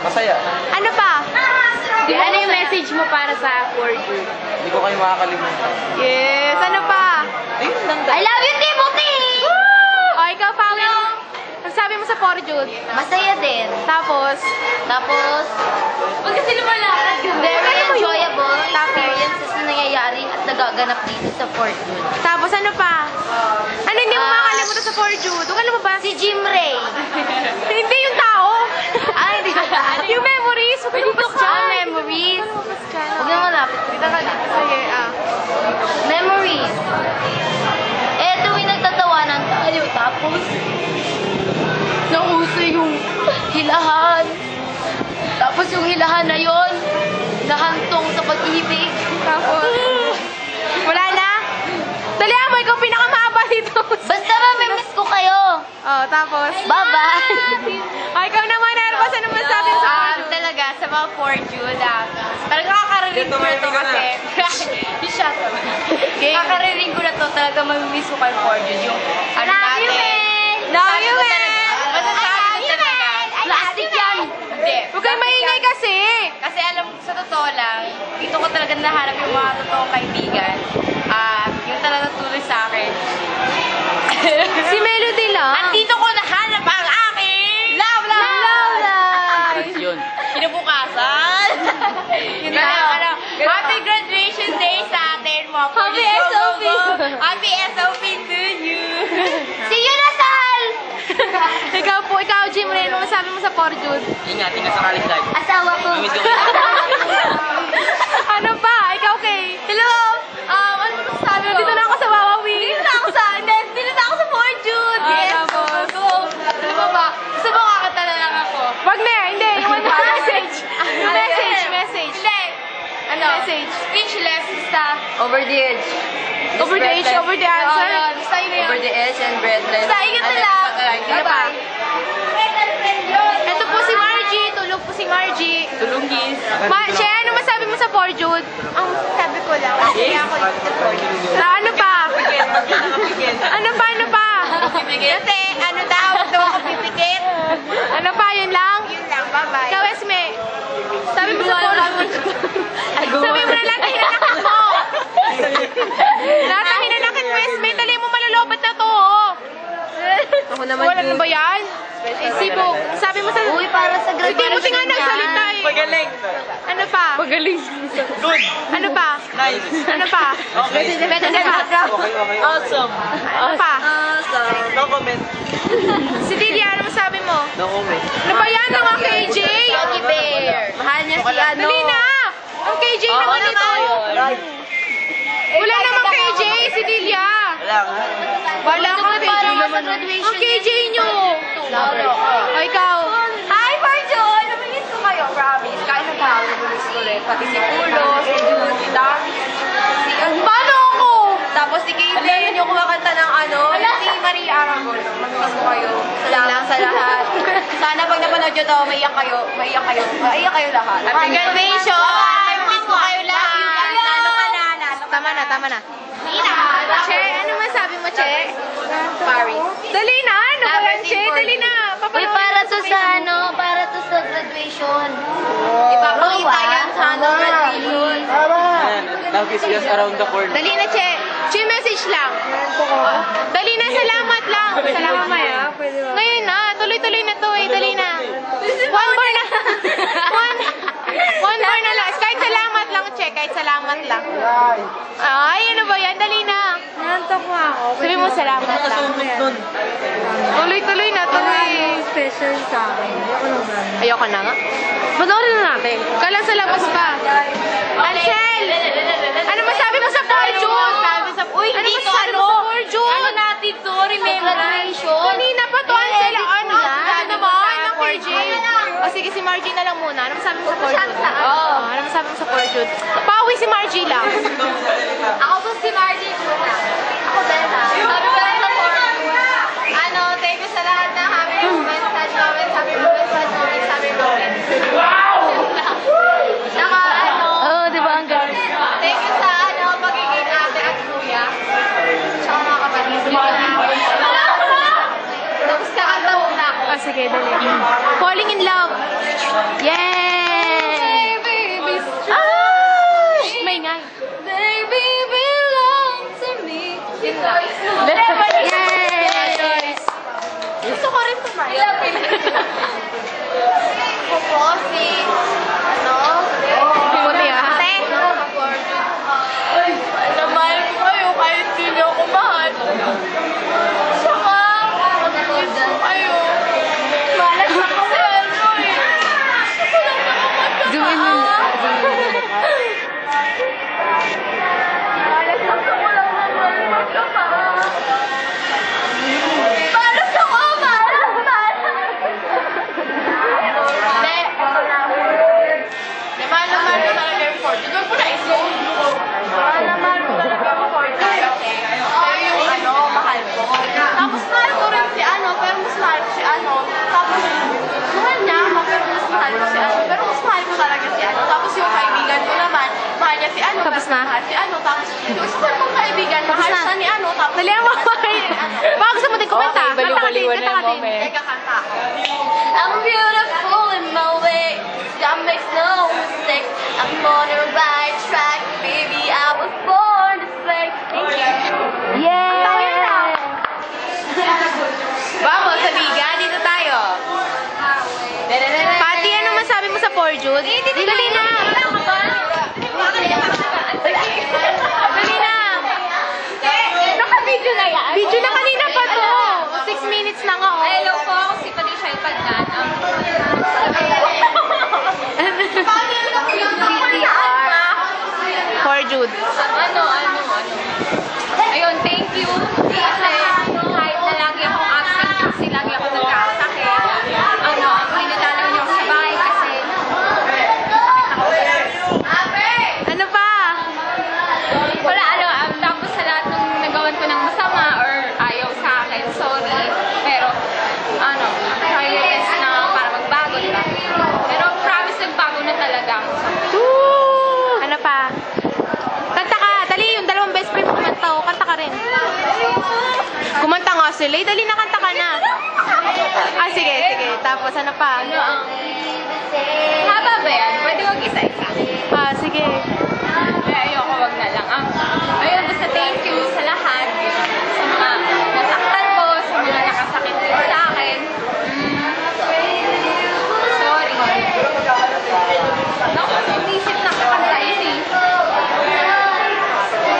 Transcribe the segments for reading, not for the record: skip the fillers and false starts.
Masaya. Ano pa? Ano yung message mo para sa for you? Hindi ko kayo makakalimutan. Yes, ano pa? Ayun lang I love you, Timothy! O, ikaw, Pawi. Ang sabi mo sa Forjud? Masaya din. Tapos? Huwag kasi lumalakad. Very enjoyable experiences na nangyayari at nagaganap dito sa Fort Hood. Tapos ano pa? Ano hindi mo makakalimutan sa Forjud? Huwag ka lumabas. Si Jim Ray. Hindi yung tao. Hindi ko Yung memories. Huwag ka lumabas dyan. Memories. Huwag ka lumabas dyan. Huwag na malapit. Dito ka dito. Sige, Memories. Tuwing nagtatawanan tayo, tapos nauso yung hilahan. Tapos yung hilahan na yon nahantong sa pag-ibig. Tapos, wala na? Dali mo, ikaw pinakamahaba dito. Basta mamimiss ko kayo. Oh, tapos? Bye-bye. Oh, ikaw naman, Erbas. Ano masabi mo sa Forjud? Talaga, sa mga Forjud, talagang kakarinig ko na to kasi. Shut up. Kakarinig ko na to, talaga mamimiss ko kay Forjud. Yung ano natin. Love you, man! Masasabi ko talaga. Plastic yan! Hindi. Huwag kayong maingay kasi. Kasi alam ko sa totoo lang, dito ko talaga nahanap yung mga totoong kaibigan. Yung talaga tuloy sa akin. Si Melody lang. At dito ko nahanap ang aking love life! Yun. Kinabukasan! Yun na. Happy graduation day sa atin, mga Happy SOP! Happy SOP to you! See you, Nasal! Ikaw, Jim Ray, ano masabi mo sa Forjud? Ingat sa college life. Asawa ko. Miss ko kayo. Ano pa? Ikaw, Kay? Hello! Ano masasabi mo? Dito na ako sa Wawawi. Dito na ako sa Forjud. Yes! Ano ba ba? Gusto mo kakanta na lang ako? Wag na, hindi. Yung message. Message. Hindi. Ano? Message. Speechless. Basta. Over the edge. Over the age, over the answer. Basta yun na yun. Over the edge and breathless. Basta ingat na lang. Bye-bye. Ito po si Margie. Tulog po si Margie. Tulungis. Che, ano masabi mo sa Forjud? Ang sabi ko lang. Kasi ako dito for you. Ano pa? Ano pa? Kasi ano daw, daw ako pipikit. Ano pa? Yun lang? Yun lang, bye-bye. Ikaw, Esme. Sabi mo sa Forjud. Sabi mo na lahat ng hinanakit mo. Lahat ng hinanakit mo, Esme. Dali mo malalobat na to, oh. Ako naman Wala na ba yan? Sibog. Sabi mo sa... Uy, para sa Hindi mo tingnan nagsalita eh. Magaling. Ano pa? Magaling. Good. Ano pa? Nice. Ano pa? Okay. Beto na pa. Okay. Awesome. Ano pa? No comment. Si Lilia, ano masabi mo? No comment. Ano ba yan? Ang KJ? Yogi Bear. Mahal niya si ano. Dali na! Ang KJ naman ito. Wala namang KJ, si Lilia. Wala nga. Wala kang KJ. Para sa graduation. Ang KJ nyo. O ikaw. Hi, Marjon! Naminis ko kayo, promise. Kahit na tao, naminis ko rin. Pati si Pulo, si June, si Dami, si Paano ako? Tapos si Caitlyn, yung kumakanta ng si Maria Aragon. Naminis ko kayo. Salamat sa lahat. Sana pag napanood nyo to, maiyak kayo lahat. Happy graduation! Naminis ko kayo lahat. Lalo ka na. Tama na. Che, ano masabi mo, Che? Paris. Dali na. Ano ba yan, Che? Dali na. Uy, para to sa graduation. Ipapakita yan sa graduation. Ayan. Love is just around the corner. Dali na, Che. Che, message lang. Dali na, salamat lang. Salamat maya. Ngayon na, tuloy-tuloy na to eh. Dali na. One more na. One more na lang. Kahit salamat lang, Che. Kahit salamat lang. Ay, ano ba yan? Dali na. Nantok mo ako. Sabi mo salamat lang. Nakasumot nun. Tuloy-tuloy na to eh. Special sa akin. Ayoko naman. Ayoko na nga. Panoorin na natin. Kailan sa labas pa? Ansel! Ano masabi mo sa Forjud? Uy, Ano hindi to masabi mo sa Forjud? Ano natin to? Remember? Graduation. Kanina pa to, Ansel. Ano naman? Ang KJ. O sige, si Margie na lang muna. Ano masabi mo sa Forjud? Ano masabi mo sa Forjud? Pauwi si Margie lang. Ako po si Margie Luna. Ako Bella. Sabi ko lang sa Forjud. Thank you sa lahat ng happy moments, happy moments. Saka Di ba ang galing? thank you sa pagiging ate at kuya. Tsaka mga kapatid. Tapos kakanta muna ako. Sige, dali. Falling in love. Yay! Ah! May ngay. Baby belong to me. Yay! Gusto ko rin tumayo. Opo, si... Ano? Puti ah. Ate. Mahal ko kayo kahit di niyo ako mahal. Saka, mag-miss ko kayo. Malas ako sa ano eh. Gusto ko lang naman Zoom in mo. Malas ako lang naman magkaka. Malas ako! Malas! Malas! Hindi. Di mahal na mahal ko talaga yung Ford. Doon ko na-isip. Mahal na mahal ko talaga yung Ford. Kaya yung ano, mahal ko. Tapos mahal ko rin si ano, pero mas mahal ko si ano. Tapos mahal niya ako, pero mas mahal ko si ano. Pero mas mahal ko talaga si ano. Tapos yung kaibigan ko naman, mahal niya si ano. Tapos pero na? mahal si ano. Tapos yung isa kong kaibigan, mahal na? siya ni ano. Tapos Dali mo. Baka gusto mo din kumanta. Okay, baliw-baliwan na yung moment. Teka, kanta ako. I'm beautiful in my way. That makes no mistake. I'm on the right track. Baby, I was born this way. Thank you. Yay! Vamos, amiga. Dito tayo. Pati, ano masabi mo sa Poor Jude? Dali na. Dali na. Naka-video na yan. Video na kanina pa to. 6 minutes na nga oh. Hello po, ako si Patricia Ipagdan. Poor Jude. Ano. Ayun, thank you. Kasi kahit na lagi akong absent kasi lagi ako nagkakasakit. Ano, pinadalaw niyo ako sa bahay kasi Ano pa? wala tapos sa lahat ng nagawan ko ng masama or ayaw sa akin, sorry. Pero, try your best na para magbago, diba? Pero promise nagbago na talaga ako. Woo! Ano pa? Kanta ka. Dali, yung dalawang best friend mo kumanta oh. Kanta ka rin. Kumanta nga sila. Dali na, kanta ka na. Ah, sige. Tapos ano pa? Haba ba yan? Pwede wag isa-isa. Ah, sige. Ayoko, wag na lang. Ayun, basta thank you sa lahat. Sa mga nasaktan ko, sa mga nakasakit din sa akin. Sorry. Naku, inisip na kakanta yun eh.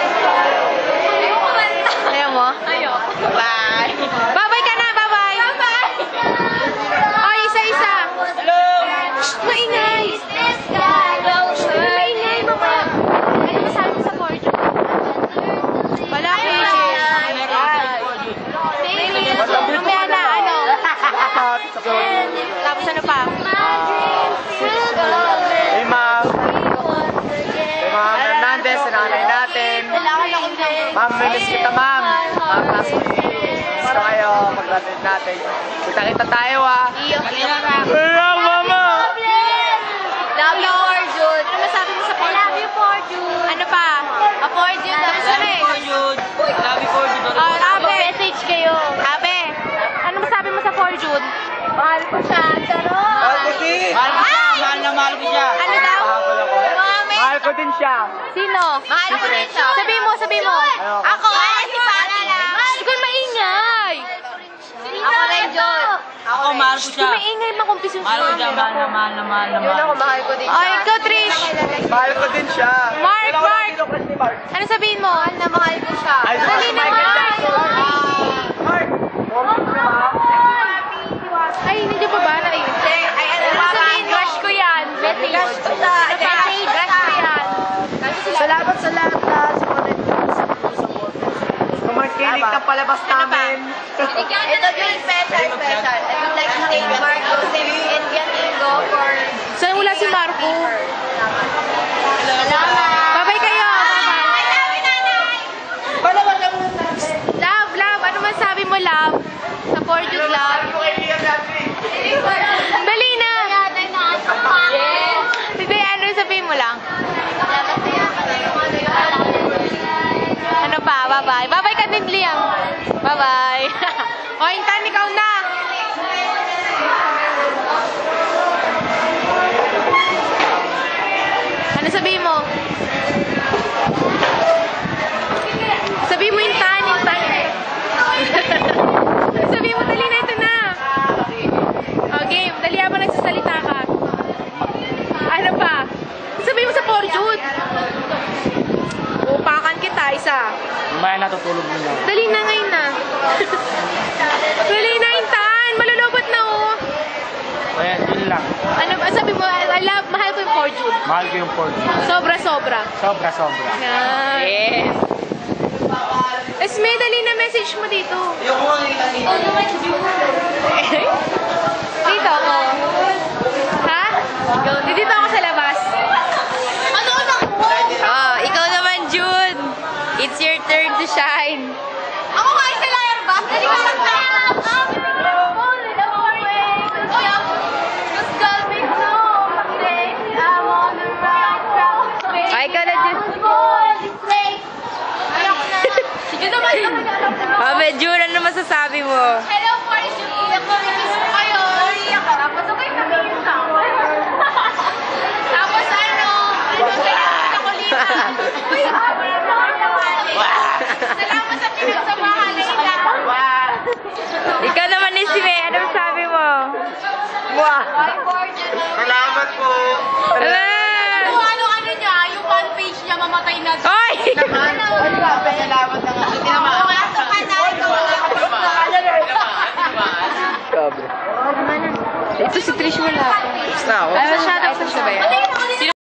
Ayoko kumanta. Ayaw mo? Ayoko. Bye. Bye-bye ka na. Bye-bye. Bye-bye! Oh, isa-isa. Hello! Shh, maingay. Maingay, mama. Ano masabi mo sa Poor Jude? Wala, Pages. Mamaya na, ano? Tapos ano pa? Hey, ma'am. Hey, ma'am Hernandez, sa nanay natin. Ma'am, miss kita, ma'am. Ma'am, gusto kayo, mag-graduate natin. Kita-kita tayo, ah. Kaya, mama! Love you, Poor Jude. Ano masabi mo sa Poor Jude? Love you, Poor Jude. Ano pa? Poor Jude. Tapos na rin. Love you, Jude. Abe. Message kayo. Abe. Ano masabi mo sa Poor Jude? Mahal ko siya. Charot. Mahal ko siya. Ano daw? Mami. Mahal ko din siya. Sino? Mahal ko rin siya. Sabi mo. Ako, si Patty. Ikaw maingay. Ako rin, Jude. Ako, mahal ko siya. Kung maingay, makumpis yung Mahal ko siya, mahal na mahal. mahal ko din Ay, ikaw, Trish. Mahal ko din siya. Mark. Ano sabihin mo? Na mahal ko siya. Dali na, Mark. Ay, hindi pa ba? Ay, Crush ko yan. Crush ko siya. Crush ko yan. Salamat sa lahat na kumakinig ng palabas namin. Ito yung special. I would like to thank Marco and Gatigo for... saan wala si Marco? Salamat. Bye-bye kayo. I love you, nanay. Love. Ano masabi mo, love? Sa Poor Jude, love. Dali na. Yes. Hindi, ano sabihin mo lang? Ano pa? Bye-bye. Bye-bye ka din, Liam. Bye-bye. O, Intan, ikaw na. natutulog muna. Dali na ngayon na. Dali na, Intan. Malulobot na, oh. Ayan, yun lang. Ano ba? Sabi mo, mahal ko yung fortune. Mahal ko yung Ford. Sobra-sobra. Sobra-sobra. Yan. Yes. Esme, dali na message mo dito. Dito ako. Ha? Dito ako sa labas. Oh, ikaw naman, June. It's your turn to shine. Ako nga sa layar ba? Dali ka lang tayo. Ay, ikaw na, June. Mame, June, ano masasabi mo? Hello, Fortune. Iyak ko, miss ko kayo. Iyak ka. Tapos okay, sabihin ka. Tapos ano sa kulitan. Uy, salamat sa pinagsamahan na ila. Ikaw naman, Isme, ano masabi mo? Wow! Hi, Fortune. Salamat po! Kung ano-ano niya, yung fan page niya mamatay na. Oy! Salamat na nga. Hindi naman. Pasok ka na. Sabi. Ito si Trish wala. Basta ako. Ay, masyado. Sino ba yan?